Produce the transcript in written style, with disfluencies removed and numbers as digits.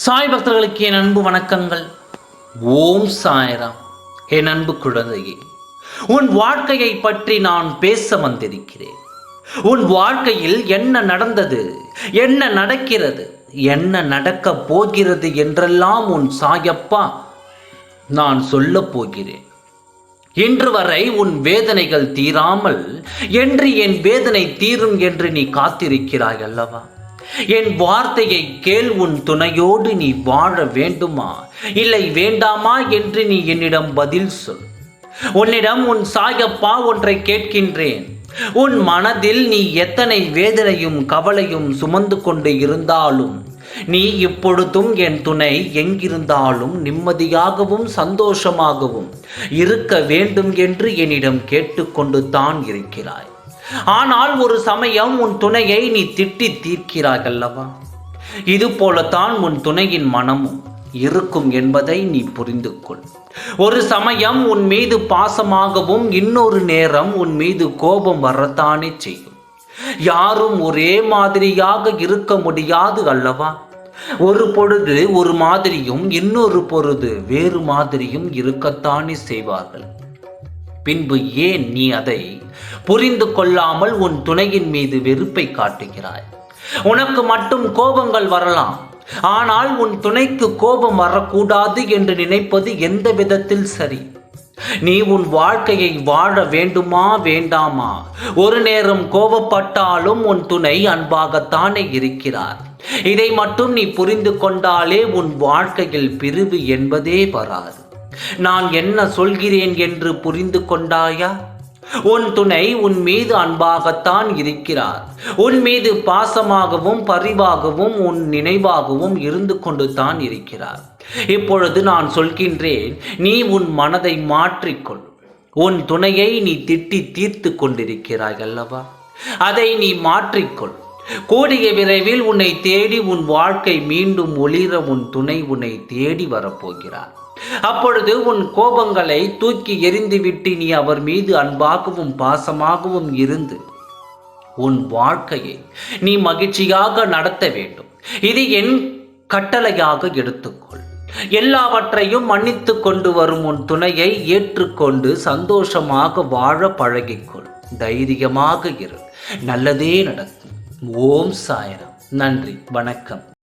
சாய் பக்தர்களுக்கு என் அன்பு வணக்கங்கள். ஓம் சாய்ராம். என் அன்பு குழந்தையே, உன் வாழ்க்கையை பற்றி நான் பேச வந்திருக்கிறேன். உன் வாழ்க்கையில் என்ன நடந்தது, என்ன நடக்கிறது, என்ன நடக்கப் போகிறது என்றெல்லாம் உன் சாயப்பா நான் சொல்லப் போகிறேன். இன்று வரை உன் வேதனைகள் தீராமல் என்று என் வேதனை தீரும் என்று நீ காத்திருக்கிறாய் அல்லவா? என் வார்த்தையை கேள். உன் துணையோடு நீ வாழ வேண்டுமா இல்லை வேண்டாமா என்று நீ என்னிடம் பதில் சொல். உன்னிடம் உன் சாயப்பா ஒன்றை கேட்கின்றேன். உன் மனதில் நீ எத்தனை வேதனையும் கவலையும் சுமந்து கொண்டு இருந்தாலும் நீ இப்பொழுதும் என் துணை எங்கிருந்தாலும் நிம்மதியாகவும் சந்தோஷமாகவும் இருக்க வேண்டும் என்று என்னிடம் கேட்டுக்கொண்டு தான் இருக்கிறாய். ஆனால் ஒரு சமயம் உன் துணையை நீ திட்டி தீர்க்கிறாய் அல்லவா? இது போலத்தான் உன் துணையின் மனமும் இருக்கும் என்பதை நீ புரிந்து கொள். ஒரு சமயம் உன் மீது பாசமாகவும் இன்னொரு நேரம் உன் மீது கோபம் வரத்தானே செய்யும். யாரும் ஒரே மாதிரியாக இருக்க முடியாது அல்லவா? ஒரு பொழுது ஒரு மாதிரியும் இன்னொரு பொழுது வேறு மாதிரியும் இருக்கத்தானே செய்வார்கள். பின்பு ஏன் நீ அதை புரிந்து கொள்ளாமல் உன் துணையின் மீது வெறுப்பை காட்டுகிறாய்? உனக்கு மட்டும் கோபங்கள் வரலாம், ஆனால் உன் துணைக்கு கோபம் வரக்கூடாது என்று நினைப்பது எந்த விதத்தில் சரி? நீ உன் வாழ்க்கையை வாழ வேண்டுமா வேண்டாமா? ஒரு நேரம் கோபப்பட்டாலும் உன் துணை அன்பாகத்தானே இருக்கிறார். இதை மட்டும் நீ புரிந்து கொண்டாலே உன் வாழ்க்கையில் பிரிவு என்பதே வராது. நான் என்ன சொல்கிறேன் என்று புரிந்து கொண்டாயா? உன் துணை உன் மீது அன்பாகத்தான் இருக்கிறார். உன் மீது பாசமாகவும் பரிவாகவும் உன் நினைவாகவும் இருந்து கொண்டு தான் இருக்கிறார். இப்பொழுது நான் சொல்கின்றேன், நீ உன் மனதை மாற்றிக்கொள். உன் துணையை நீ திட்டி தீர்த்து கொண்டிருக்கிறாய் அல்லவா? அதை நீ மாற்றிக்கொள். கூடிய விரைவில் உன்னை தேடி உன் வாழ்க்கை மீண்டும் ஒளிர உன் துணை உன்னை தேடி வரப்போகிறார். அப்பொழுது உன் கோபங்களை தூக்கி எறிந்துவிட்டு நீ அவர் மீது அன்பாகவும் பாசமாகவும் இருந்து உன் வாழ்க்கையை நீ மகிழ்ச்சியாக நடத்த வேண்டும். இது என் கட்டளையாக எடுத்துக்கொள். எல்லாவற்றையும் மன்னித்து கொண்டு வரும் உன் துணையை ஏற்றுக்கொண்டு சந்தோஷமாக வாழ பழகிக்கொள். தைரியமாக இரு. நல்லதே நடக்கும். ஓம் சாய்ராம். நன்றி, வணக்கம்.